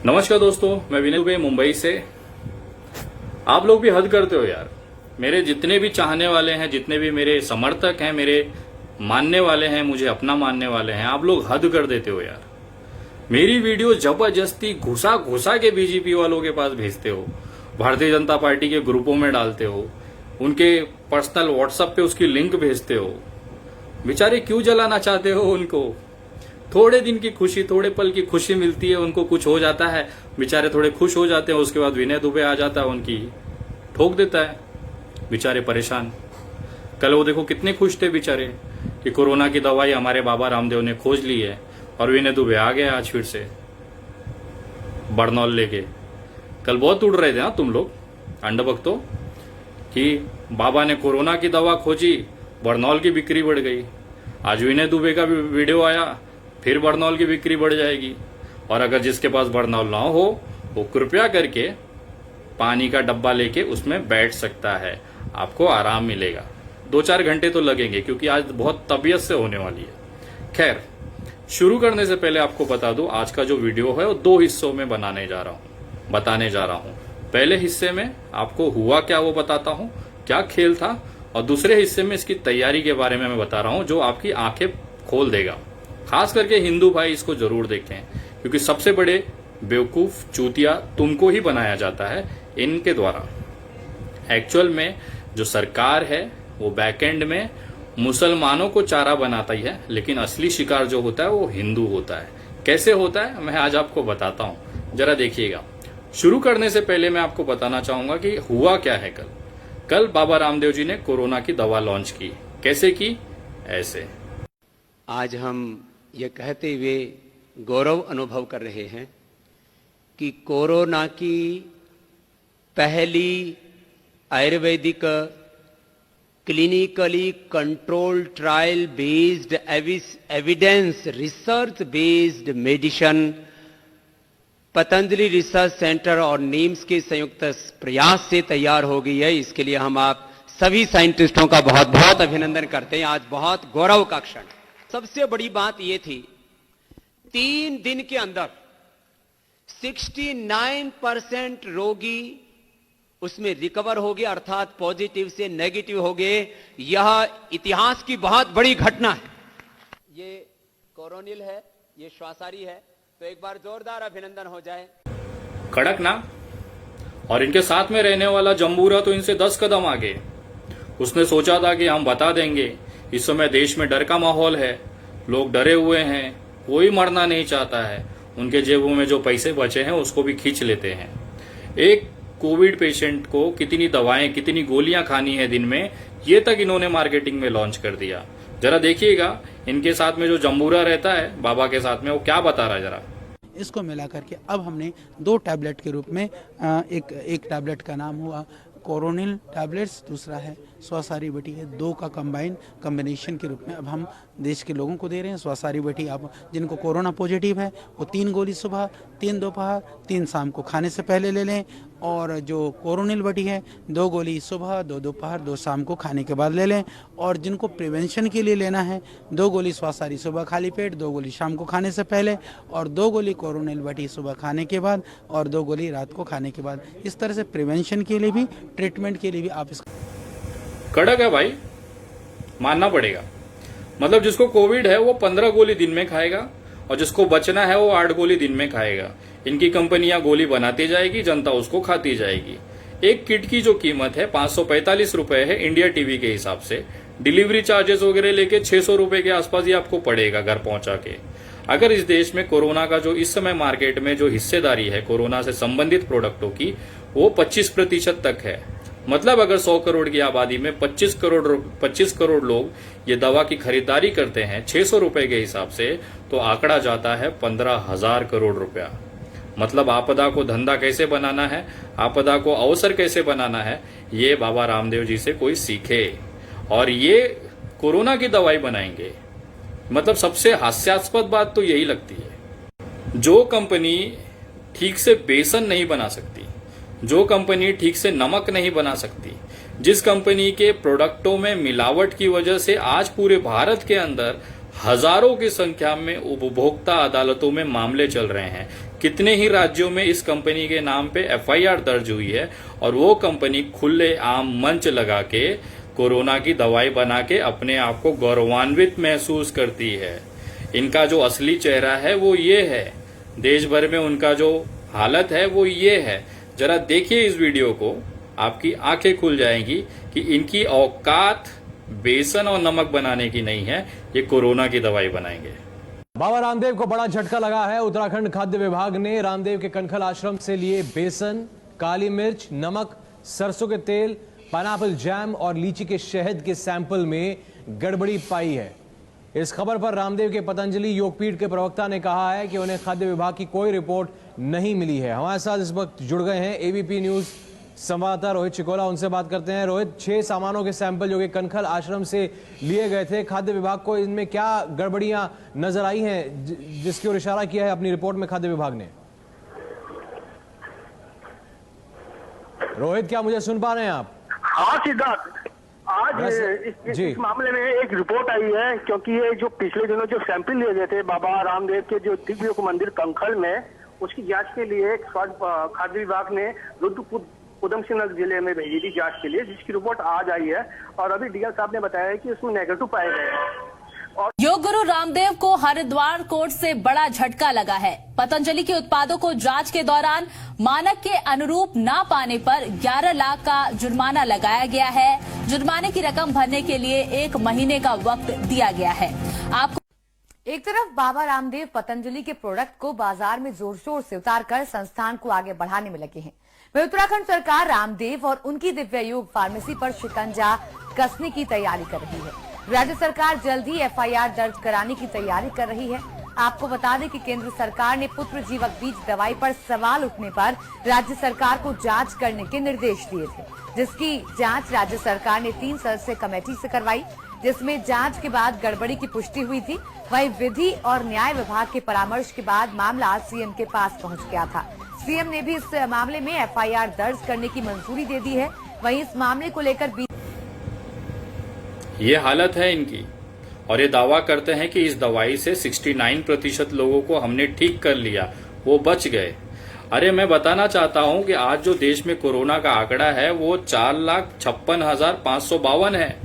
नमस्कार दोस्तों, मैं विनय दुबे मुंबई से। आप लोग भी हद करते हो यार। मेरे जितने भी चाहने वाले हैं, जितने भी मेरे समर्थक हैं, मेरे मानने वाले हैं, मुझे अपना मानने वाले हैं, आप लोग हद कर देते हो यार। मेरी वीडियो जबरदस्ती घुसा घुसा के बीजेपी वालों के पास भेजते हो, भारतीय जनता पार्टी के ग्रुपों में डालते हो, उनके पर्सनल व्हाट्सएप पे उसकी लिंक भेजते हो। बेचारे क्यों जलाना चाहते हो उनको? थोड़े दिन की खुशी, थोड़े पल की खुशी मिलती है, उनको कुछ हो जाता है, बेचारे थोड़े खुश हो जाते हैं, उसके बाद विनय दुबे आ जाता है, उनकी ठोक देता है, बेचारे परेशान। कल वो देखो कितने खुश थे बेचारे कि कोरोना की दवाई हमारे बाबा रामदेव ने खोज ली है, और विनय दुबे आ गए आज फिर से बड़नौल लेके। कल बहुत उड़ रहे थे तुम लोग अंडभक्तों कि बाबा ने कोरोना की दवा खोजी, बड़नौल की बिक्री बढ़ गई। आज विनय दुबे का वीडियो आया, फिर बड़नौल की बिक्री बढ़ जाएगी। और अगर जिसके पास बड़नौल ना हो वो कृपया करके पानी का डब्बा लेके उसमें बैठ सकता है, आपको आराम मिलेगा। 2-4 घंटे तो लगेंगे क्योंकि आज बहुत तबीयत से होने वाली है। खैर, शुरू करने से पहले आपको बता दूं, आज का जो वीडियो है वो 2 हिस्सों में बताने जा रहा हूं। पहले हिस्से में आपको हुआ क्या वो बताता हूं, क्या खेल था, और दूसरे हिस्से में इसकी तैयारी के बारे में मैं बता रहा हूं जो आपकी आंखें खोल देगा। खास करके हिंदू भाई इसको जरूर देखें, क्योंकि सबसे बड़े बेवकूफ चूतिया तुमको ही बनाया जाता है इनके द्वारा। एक्चुअल में जो सरकार है वो बैकएंड में मुसलमानों को चारा बनाता ही है, लेकिन असली शिकार जो होता है वो हिंदू होता है। कैसे होता है मैं आज आपको बताता हूं, जरा देखिएगा। शुरू करने से पहले मैं आपको बताना चाहूंगा कि हुआ क्या है। कल बाबा रामदेव जी ने कोरोना की दवा लॉन्च की। कैसे की? ऐसे। आज हम ये कहते हुए गौरव अनुभव कर रहे हैं कि कोरोना की पहली Ayurvedic clinically control trial based evidence research based medicine Patanjali research centre और नीम्स के संयुक्त प्रयास से तैयार हो गई है। इसके लिए हम आप सभी साइंटिस्टों का बहुत बहुत अभिनंदन करते हैं। आज बहुत गौरव का क्षण। सबसे बड़ी बात यह थी, 3 दिन के अंदर 69% रोगी उसमें रिकवर हो गए, अर्थात पॉजिटिव से नेगेटिव हो गए। यह इतिहास की बहुत बड़ी घटना है। ये कोरोनिल है, ये श्वासारी है, तो एक बार जोरदार अभिनंदन हो जाए। कड़क ना। और इनके साथ में रहने वाला जम्बूरा तो इनसे 10 कदम आगे। उसने सोचा था कि हम बता देंगे, इस समय देश में डर का माहौल है, लोग डरे हुए हैं, कोई मरना नहीं चाहता है, उनके जेबों में जो पैसे बचे हैं उसको भी खींच लेते हैं। एक कोविड पेशेंट को कितनी दवाएं, कितनी गोलियां खानी है दिन में, ये तक इन्होंने मार्केटिंग में लॉन्च कर दिया। जरा देखिएगा इनके साथ में जो जम्बूरा रहता है बाबा के साथ में, वो क्या बता रहा है जरा। इसको मिला करके अब हमने 2 टैबलेट के रूप में एक टैबलेट का नाम हुआ कोरोनिल टैबलेट्स, दूसरा है स्वासारी बेटी है। 2 का कॉम्बिनेशन के रूप में अब हम देश के लोगों को दे रहे हैं। स्वासारी बेटी आप जिनको कोरोना पॉजिटिव है वो 3 गोली सुबह, 3 दोपहर, 3 शाम को खाने से पहले ले लें, और जो कोरोनिल बेटी है 2 गोली सुबह, 2 दोपहर, 2 शाम को खाने के बाद ले लें। और जिनको प्रिवेंशन के लिए लेना है 2 गोली स्वासारी सुबह खाली पेट, 2 गोली शाम को खाने से पहले, और 2 गोली कोरोनिल बेटी सुबह खाने के बाद, और 2 गोली रात को खाने के बाद। इस तरह से प्रिवेंशन के लिए भी, ट्रीटमेंट के लिए भी आप इसको। कड़क है भाई, मानना पड़ेगा। मतलब जिसको कोविड है वो 15 गोली दिन में खाएगा, और जिसको बचना है वो 8 गोली दिन में खाएगा। इनकी कंपनियां गोली बनाती जाएगी, जनता उसको खाती जाएगी। एक किट की जो कीमत है 545 रुपए है इंडिया टीवी के हिसाब से। डिलीवरी चार्जेस वगैरह लेके 600 रुपए के आसपास ही आपको पड़ेगा घर पहुंचा के। अगर इस देश में कोरोना का जो इस समय मार्केट में जो हिस्सेदारी है कोरोना से संबंधित प्रोडक्टों की, वो 25% तक है। मतलब अगर 100 करोड़ की आबादी में 25 करोड़ लोग ये दवा की खरीदारी करते हैं 600 रुपए के हिसाब से, तो आंकड़ा जाता है 15,000 करोड़ रुपया। मतलब आपदा को धंधा कैसे बनाना है, आपदा को अवसर कैसे बनाना है, ये बाबा रामदेव जी से कोई सीखे। और ये कोरोना की दवाई बनाएंगे। मतलब सबसे हास्यास्पद बात तो यही लगती है, जो कंपनी ठीक से बेसन नहीं बना सकती, जो कंपनी ठीक से नमक नहीं बना सकती, जिस कंपनी के प्रोडक्टों में मिलावट की वजह से आज पूरे भारत के अंदर हजारों की संख्या में उपभोक्ता अदालतों में मामले चल रहे हैं, कितने ही राज्यों में इस कंपनी के नाम पे एफआईआर दर्ज हुई है और वो कंपनी खुले आम मंच लगा के कोरोना की दवाई बना के अपने आप को गौरवान्वित महसूस करती है। इनका जो असली चेहरा है वो ये है, देश भर में उनका जो हालत है वो ये है। जरा देखिए इस वीडियो को, आपकी आंखें खुल जाएंगी कि इनकी औकात बेसन और नमक बनाने की नहीं है, ये कोरोना की दवाई बनाएंगे। बाबा रामदेव को बड़ा झटका लगा है। उत्तराखंड खाद्य विभाग ने रामदेव के कनखल आश्रम से लिए बेसन, काली मिर्च, नमक, सरसों के तेल, पाइनएप्पल जैम और लीची के शहद के सैंपल में गड़बड़ी पाई है। इस खबर पर रामदेव के पतंजलि योगपीठ के प्रवक्ता ने कहा है कि उन्हें खाद्य विभाग की कोई रिपोर्ट नहीं मिली है। हमारे साथ इस वक्त जुड़ गए हैं एबीपी न्यूज संवाददाता रोहित चिकोला, उनसे बात करते हैं। रोहित, 6 सामानों के सैंपल जो कि कनखल आश्रम से लिए गए थे, खाद्य विभाग को इनमें क्या गड़बड़ियां नजर आई हैं जिसकी ओर इशारा किया है अपनी रिपोर्ट में खाद्य विभाग ने? रोहित, क्या मुझे सुन पा रहे हैं आप? हाँ सिद्धार्थ, आज इस मामले में एक रिपोर्ट आई है, क्योंकि ये जो पिछले दिनों जो सैंपल लिए गए थे बाबा रामदेव के जो दिव्य मंदिर कंखल में, उसकी जांच के लिए खाद्य विभाग ने उधम सिंह नगर जिले में भेजी थी जांच के लिए, जिसकी रिपोर्ट आज आई है और अभी डीएल साहब ने बताया कि उसमें नेगेटिव पाए गए हैं। योग गुरु रामदेव को हरिद्वार कोर्ट से बड़ा झटका लगा है। पतंजलि के उत्पादों को जांच के दौरान मानक के अनुरूप ना पाने पर 11 लाख का जुर्माना लगाया गया है। जुर्माने की रकम भरने के लिए 1 महीने का वक्त दिया गया है। आपको एक तरफ बाबा रामदेव पतंजलि के प्रोडक्ट को बाजार में जोर शोर से उतारकर संस्थान को आगे बढ़ाने में लगे हैं, वहीं उत्तराखंड सरकार रामदेव और उनकी दिव्य योग फार्मेसी पर शिकंजा कसने की तैयारी कर रही है। राज्य सरकार जल्द ही एफआईआर दर्ज कराने की तैयारी कर रही है। आपको बता दें कि केंद्र सरकार ने पुत्र जीवक बीज दवाई पर सवाल उठने पर राज्य सरकार को जांच करने के निर्देश दिए थे, जिसकी जांच राज्य सरकार ने 3 सदस्यीय कमेटी से करवाई, जिसमें जांच के बाद गड़बड़ी की पुष्टि हुई थी। वहीं विधि और न्याय विभाग के परामर्श के बाद मामला सीएम के पास पहुंच गया था। सीएम ने भी इस मामले में एफआईआर दर्ज करने की मंजूरी दे दी है। वहीं इस मामले को लेकर ये हालत है इनकी, और ये दावा करते हैं कि इस दवाई से 69% लोगों को हमने ठीक कर लिया, वो बच गए। अरे मैं बताना चाहता हूं कि आज जो देश में कोरोना का आंकड़ा है वो 4,56,552 है,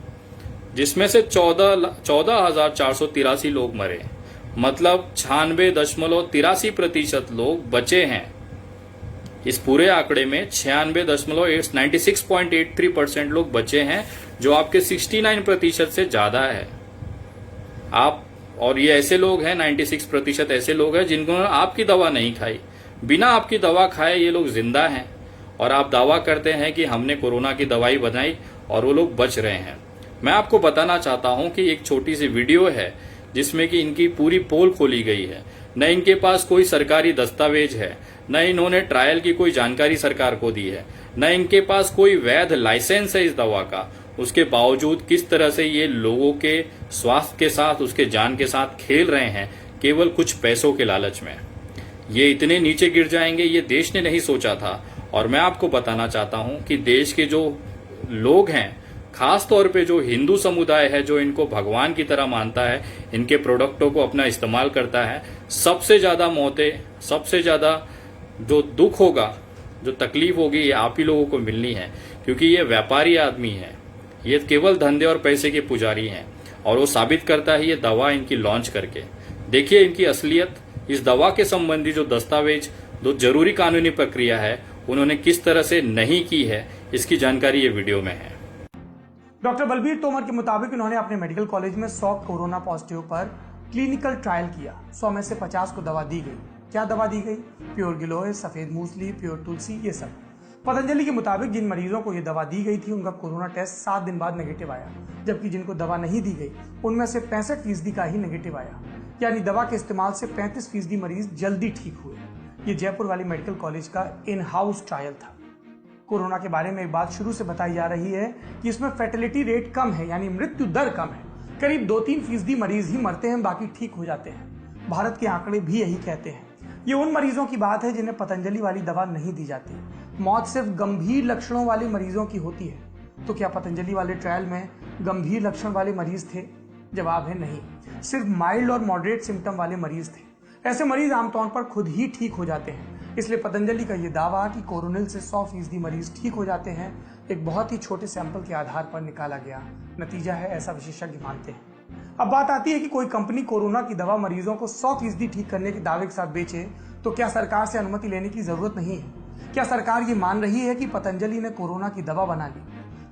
जिसमें से 14,483 लोग मरे, मतलब 96.83% लोग बचे हैं। इस पूरे आंकड़े में 96.83% लोग बचे हैं, जो आपके 69% से ज्यादा है। आप और ये ऐसे लोग हैं, 96% ऐसे लोग हैं जिन्होंने आपकी दवा नहीं खाई, बिना आपकी दवा खाए ये लोग जिंदा हैं, और आप दावा करते हैं कि हमने कोरोना की दवाई बनाई और वो लोग बच रहे हैं। मैं आपको बताना चाहता हूं कि एक छोटी सी वीडियो है जिसमें कि इनकी पूरी पोल खोली गई है। न इनके पास कोई सरकारी दस्तावेज है, न इन्होंने ट्रायल की कोई जानकारी सरकार को दी है, न इनके पास कोई वैध लाइसेंस है इस दवा का। उसके बावजूद किस तरह से ये लोगों के स्वास्थ्य के साथ, उसके जान के साथ खेल रहे हैं, केवल कुछ पैसों के लालच में। ये इतने नीचे गिर जाएंगे ये देश ने नहीं सोचा था। और मैं आपको बताना चाहता हूं कि देश के जो लोग हैं, खास तौर पे जो हिंदू समुदाय है, जो इनको भगवान की तरह मानता है, इनके प्रोडक्टों को अपना इस्तेमाल करता है, सबसे ज्यादा मौतें, सबसे ज्यादा जो दुख होगा, जो तकलीफ होगी, ये आप ही लोगों को मिलनी है, क्योंकि ये व्यापारी आदमी है, ये केवल धंधे और पैसे के पुजारी हैं, और वो साबित करता है ये दवा इनकी लॉन्च करके। देखिए इनकी असलियत, इस दवा के संबंधी जो दस्तावेज, जो जरूरी कानूनी प्रक्रिया है, उन्होंने किस तरह से नहीं की है, इसकी जानकारी ये वीडियो में है। डॉक्टर बलबीर तोमर के मुताबिक उन्होंने अपने मेडिकल कॉलेज में 100 कोरोना पॉजिटिव पर क्लिनिकल ट्रायल किया। 100 में से 50 को दवा दी गई। क्या दवा दी गई? प्योर गिलोय, सफेद मूसली, प्योर तुलसी, ये सब। पतंजलि के मुताबिक जिन मरीजों को ये दवा दी गई थी उनका कोरोना टेस्ट 7 दिन बाद नेगेटिव आया, जबकि जिनको दवा नहीं दी गई उनमें से 65% का ही नेगेटिव आया। यानी दवा के इस्तेमाल से 35% मरीज जल्दी ठीक हुए। ये जयपुर वाली मेडिकल कॉलेज का इन हाउस ट्रायल था। कोरोना के बारे में एक बात शुरू से बताई जा रही है कि इसमें फैटेलिटी रेट कम है, यानी मृत्यु दर कम है। करीब 2-3% मरीज ही मरते हैं, बाकी ठीक हो जाते हैं। भारत के आंकड़े भी यही कहते हैं। ये उन मरीजों की बात है जिन्हें पतंजलि वाली दवा नहीं दी जाती। मौत सिर्फ गंभीर लक्षणों वाले मरीजों की होती है। तो क्या पतंजलि वाले ट्रायल में गंभीर लक्षण वाले मरीज थे? जवाब है नहीं, सिर्फ माइल्ड और मॉडरेट सिम्टम वाले मरीज थे। ऐसे मरीज आमतौर पर खुद ही ठीक हो जाते हैं। इसलिए पतंजलि का ये दावा कि कोरोनिल से 100% मरीज ठीक हो जाते हैं एक बहुत ही छोटे सैंपल के आधार पर निकाला गया नतीजा है, ऐसा विशेषज्ञ मानते हैं। अब बात आती है कि कोई कंपनी कोरोना की दवा मरीजों को 100% ठीक करने के दावे के साथ बेचे तो क्या सरकार से अनुमति लेने की जरूरत नहीं है? क्या सरकार ये मान रही है कि पतंजलि ने कोरोना की दवा बना ली?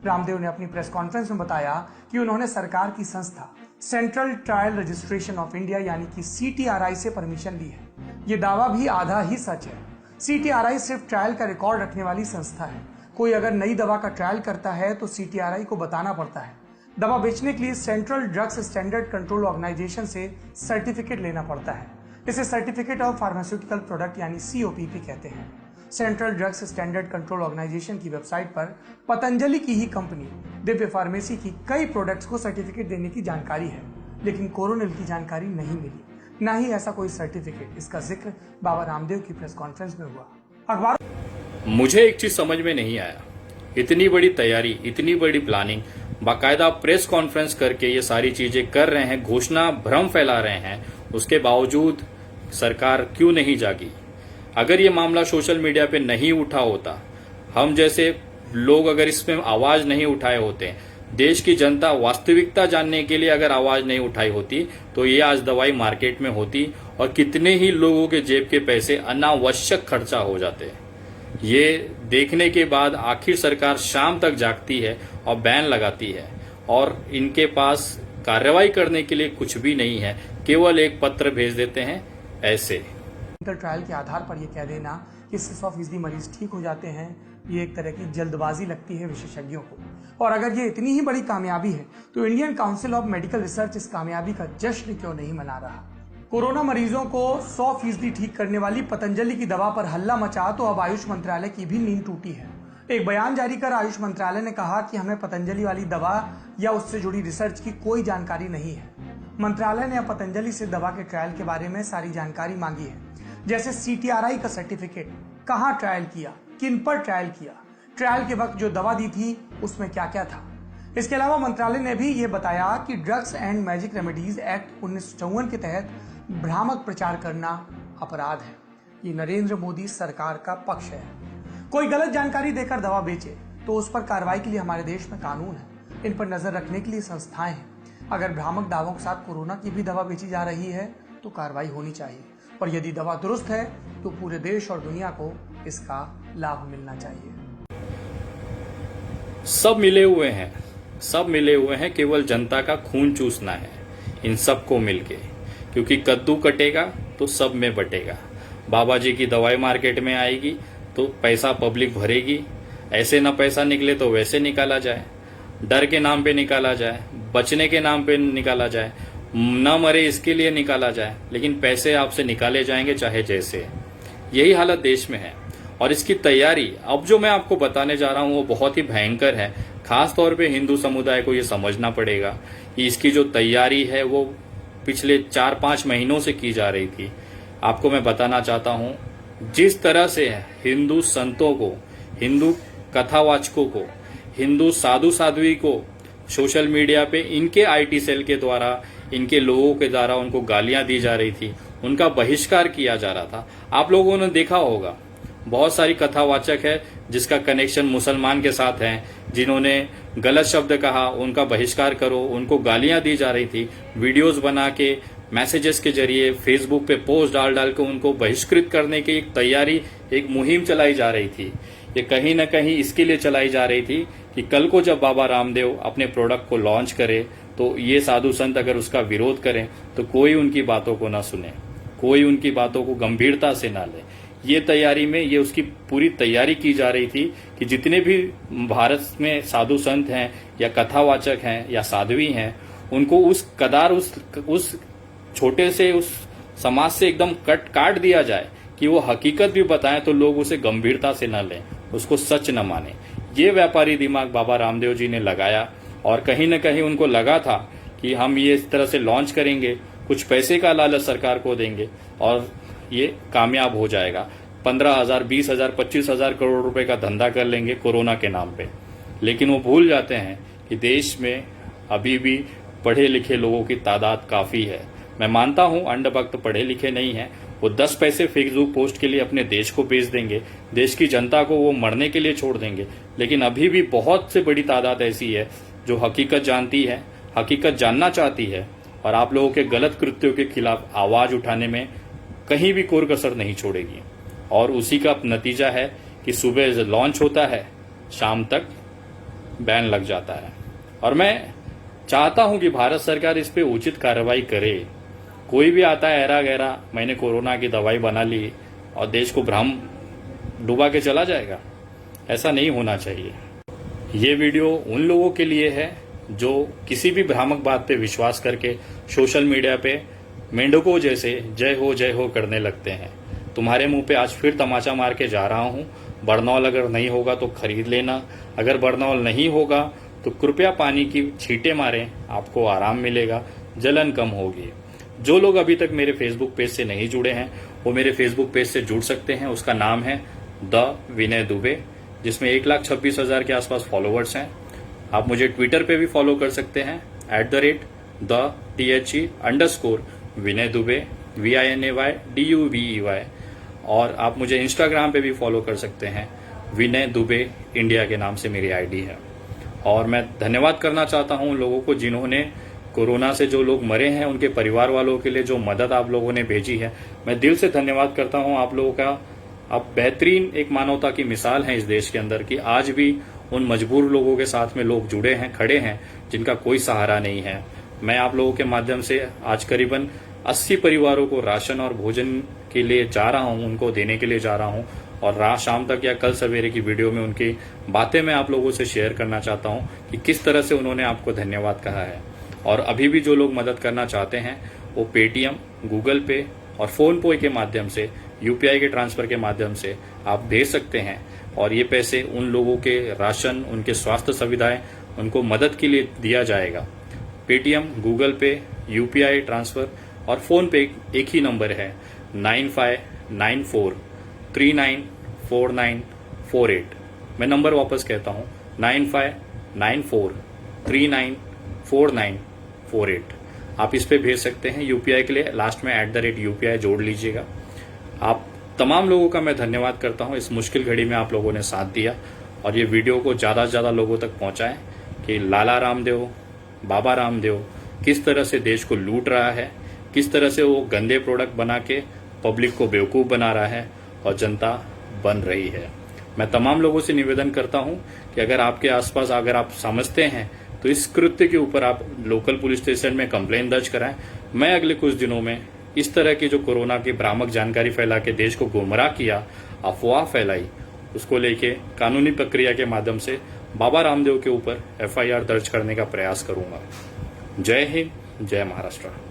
रामदेव ने अपनी प्रेस कॉन्फ्रेंस में बताया कि उन्होंने सरकार की संस्था central trial registration of India यानी कि CTRI से परमिशन ली है। ये दावा भी आधा ही सच है। CTRI सिर्फ ट्रायल का रिकॉर्ड रखने वाली संस्था है। कोई अगर नई दवा का ट्रायल करता है तो CTRI को बताना पड़ता है। दवा बेचने के लिए central drugs standard control organisation से सर्टिफिकेट लेना पड़ता है। इसे सर्टिफिकेट ऑफ फार्मास्यूटिकल प्रोडक्ट यानी COPP कहते हैं। Central drugs standard control organisation की वेबसाइट पर पतंजलि की ही कंपनी दिव्य फार्मेसी की कई प्रोडक्ट्स को सर्टिफिकेट देने की जानकारी है, लेकिन कोरोनिल की जानकारी नहीं मिली, ना ही ऐसा कोई सर्टिफिकेट। इसका जिक्र बाबा रामदेव की प्रेस कॉन्फ्रेंस में हुआ। अखबार मुझे एक चीज समझ में नहीं आया, इतनी बड़ी तैयारी, इतनी बड़ी प्लानिंग, बाकायदा प्रेस कॉन्फ्रेंस करके ये सारी चीजें कर रहे हैं, घोषणा भ्रम फैला रहे हैं, उसके बावजूद सरकार क्यों नहीं जागी? अगर ये मामला सोशल मीडिया पे नहीं उठा होता, हम जैसे लोग अगर इसमें आवाज नहीं उठाए होते, देश की जनता वास्तविकता जानने के लिए अगर आवाज नहीं उठाई होती, तो ये आज दवाई मार्केट में होती और कितने ही लोगों के जेब के पैसे अनावश्यक खर्चा हो जाते। ये देखने के बाद आखिर सरकार शाम तक जागती है और बैन लगाती है और इनके पास कार्रवाई करने के लिए कुछ भी नहीं है, केवल एक पत्र भेज देते हैं ऐसे। ट्रायल के आधार पर यह कह देना कि इससे 100% मरीज ठीक हो जाते हैं, ये एक तरह की जल्दबाजी लगती है विशेषज्ञों को। और अगर ये इतनी ही बड़ी कामयाबी है तो Indian council of medical research इस कामयाबी का जश्न क्यों नहीं मना रहा? कोरोना मरीजों को 100% ठीक करने वाली पतंजलि की दवा पर हल्ला मचा तो अब आयुष मंत्रालय की भी नींद टूटी है। एक बयान जारी कर आयुष मंत्रालय ने कहा कि हमें पतंजलि वाली दवा या उससे जुड़ी रिसर्च की कोई जानकारी नहीं है। मंत्रालय ने अब पतंजलि से दवा के ट्रायल के बारे में सारी जानकारी मांगी है, जैसे CTRI का सर्टिफिकेट, कहाँ ट्रायल किया, किन पर ट्रायल किया, ट्रायल के वक्त जो दवा दी थी उसमें क्या क्या था। इसके अलावा मंत्रालय ने भी ये बताया कि drugs and magic remedies act 1954 के तहत भ्रामक प्रचार करना अपराध है। ये नरेंद्र मोदी सरकार का पक्ष है। कोई गलत जानकारी देकर दवा बेचे तो उस पर कार्रवाई के लिए हमारे देश में कानून है, इन पर नजर रखने के लिए संस्थाएं हैं। अगर भ्रामक दावों के साथ कोरोना की भी दवा बेची जा रही है तो कार्रवाई होनी चाहिए, और यदि दवा दुरुस्त है तो पूरे देश और दुनिया को इसका लाभ मिलना चाहिए। सब मिले हुए हैं, केवल जनता का खून चूसना है इन सबको मिलके, क्योंकि कद्दू कटेगा तो सब में बटेगा। बाबा जी की दवाई मार्केट में आएगी तो पैसा पब्लिक भरेगी, ऐसे ना पैसा निकले तो वैसे निकाला जाए, डर के नाम पे निकाला जाए, बचने के नाम पे निकाला जाए, न मरे इसके लिए निकाला जाए, लेकिन पैसे आपसे निकाले जाएंगे चाहे जैसे। यही हालत देश में है और इसकी तैयारी अब जो मैं आपको बताने जा रहा हूं वो बहुत ही भयंकर है। खास तौर पे हिंदू समुदाय को ये समझना पड़ेगा कि इसकी जो तैयारी है वो पिछले 4-5 महीनों से की जा रही थी। आपको मैं बताना चाहता हूं, जिस तरह से हिंदू संतों को, हिंदू कथावाचकों को, हिंदू साधु साध्वी को सोशल मीडिया पे इनके IT सेल के द्वारा, इनके लोगों के द्वारा उनको गालियां दी जा रही थी, उनका बहिष्कार किया जा रहा था। आप लोगों ने देखा होगा, बहुत सारी कथावाचक है जिसका कनेक्शन मुसलमान के साथ है, जिन्होंने गलत शब्द कहा उनका बहिष्कार करो, उनको गालियां दी जा रही थी। वीडियोस बना के, मैसेजेस के जरिए, फेसबुक पे पोस्ट डाल के उनको बहिष्कृत करने की एक तैयारी, एक मुहिम चलाई जा रही थी। ये कहीं न कहीं इसके लिए चलाई जा रही थी कि कल को जब बाबा रामदेव अपने प्रोडक्ट को लॉन्च करे तो ये साधु संत अगर उसका विरोध करें तो कोई उनकी बातों को ना सुने, कोई उनकी बातों को गंभीरता से ना ले। ये तैयारी में ये उसकी पूरी तैयारी की जा रही थी कि जितने भी भारत में साधु संत हैं या कथावाचक हैं या साध्वी हैं, उनको उस कदार, उस छोटे से उस समाज से एकदम काट दिया जाए कि वो हकीकत भी बताएं तो लोग उसे गंभीरता से न लें, उसको सच न माने। ये व्यापारी दिमाग बाबा रामदेव जी ने लगाया और कहीं न कहीं उनको लगा था कि हम ये इस तरह से लॉन्च करेंगे, कुछ पैसे का लालच सरकार को देंगे और ये कामयाब हो जाएगा। 15,000, 20,000, 25,000 करोड़ रुपए का धंधा कर लेंगे कोरोना के नाम पे। लेकिन वो भूल जाते हैं कि देश में अभी भी पढ़े लिखे लोगों की तादाद काफी है, मैं मानता हूं अंधभक्त पढ़े लिखे नहीं है, वो 10 पैसे फेसबुक पोस्ट के लिए अपने देश को बेच देंगे, देश की जनता को वो मरने के लिए छोड़ देंगे। लेकिन अभी भी बहुत से बड़ी तादाद ऐसी है जो हकीकत जानती है, हकीकत जानना चाहती है और आप लोगों के गलत कृत्यों के खिलाफ आवाज उठाने में कहीं भी कोई कसर नहीं छोड़ेगी। और उसी का नतीजा है कि सुबह लॉन्च होता है, शाम तक बैन लग जाता है। और मैं चाहता हूं कि भारत सरकार इस पे उचित कार्रवाई करे। कोई भी आता है ऐरा गैरा, मैंने कोरोना की दवाई बना ली और देश को भ्रम डुबा के चला जाएगा, ऐसा नहीं होना चाहिए। ये वीडियो उन लोगों के लिए है जो किसी भी भ्रामक बात पे विश्वास करके सोशल मीडिया पे मेंढकों जैसे जय हो करने लगते हैं। तुम्हारे मुंह पे आज फिर तमाचा मार के जा रहा हूं। बरनौल अगर नहीं होगा तो खरीद लेना, अगर बरनौल नहीं होगा तो कृपया पानी की छींटे मारें, आपको आराम मिलेगा, जलन कम होगी। जो लोग अभी तक मेरे फेसबुक पेज से नहीं जुड़े हैं वो मेरे फेसबुक पेज से जुड़ सकते हैं। उसका नाम है द विनय दुबे, जिसमें 1,26,000 के आसपास फॉलोवर्स हैं। आप मुझे ट्विटर पे भी फॉलो कर सकते हैं @THE_विनय दुबे VINAYDUBEY। और आप मुझे इंस्टाग्राम पे भी फॉलो कर सकते हैं, विनय दुबे इंडिया के नाम से मेरी आईडी है। और मैं धन्यवाद करना चाहता हूं उन लोगों को जिन्होंने कोरोना से जो लोग मरे हैं उनके परिवार वालों के लिए जो मदद आप लोगों ने भेजी है, मैं दिल से धन्यवाद करता हूं आप लोगों का। आप बेहतरीन एक मानवता की मिसाल है इस देश के अंदर कि आज भी उन मजबूर लोगों के साथ में लोग जुड़े हैं, खड़े हैं, जिनका कोई सहारा नहीं है। मैं आप लोगों के माध्यम से आज करीबन 80 परिवारों को राशन और भोजन के लिए जा रहा हूं, उनको देने के लिए जा रहा हूं। और रात शाम तक या कल सवेरे की वीडियो में उनकी बातें मैं आप लोगों से शेयर करना चाहता हूं कि किस तरह से उन्होंने आपको धन्यवाद कहा है। और अभी भी जो लोग मदद करना चाहते हैं वो पेटीएम, गूगल पे और फोन पे के माध्यम से, यूपीआई के ट्रांसफर के माध्यम से आप भेज सकते हैं। और ये पैसे उन लोगों के राशन, उनके स्वास्थ्य सुविधाएं, उनको मदद के लिए दिया जाएगा। पेटीएम, गूगल पे, यूपीआई ट्रांसफर और फोन पे एक ही नंबर है 9594394948। मैं नंबर वापस कहता हूं 9594394948। आप इस पे भेज सकते हैं। यूपीआई के लिए लास्ट में @UPI जोड़ लीजिएगा। आप तमाम लोगों का मैं धन्यवाद करता हूं, इस मुश्किल घड़ी में आप लोगों ने साथ दिया। और ये वीडियो को ज्यादा से ज्यादा लोगों तक पहुंचाएं कि लाला रामदेव, बाबा रामदेव किस तरह से देश को लूट रहा है, किस तरह से वो गंदे प्रोडक्ट बना के पब्लिक को बेवकूफ बना रहा है और जनता बन रही है। मैं तमाम लोगों से निवेदन करता हूं कि अगर आपके आसपास अगर आप समझते हैं तो इस कृत्य के ऊपर आप लोकल पुलिस स्टेशन में कंप्लेन दर्ज कराएं। मैं अगले कुछ दिनों में इस तरह की जो कोरोना की भ्रामक जानकारी फैला के देश को गुमराह किया, अफवाह फैलाई, उसको लेके कानूनी प्रक्रिया के माध्यम से बाबा रामदेव के ऊपर FIR दर्ज करने का प्रयास करूंगा। जय हिंद, जय महाराष्ट्र।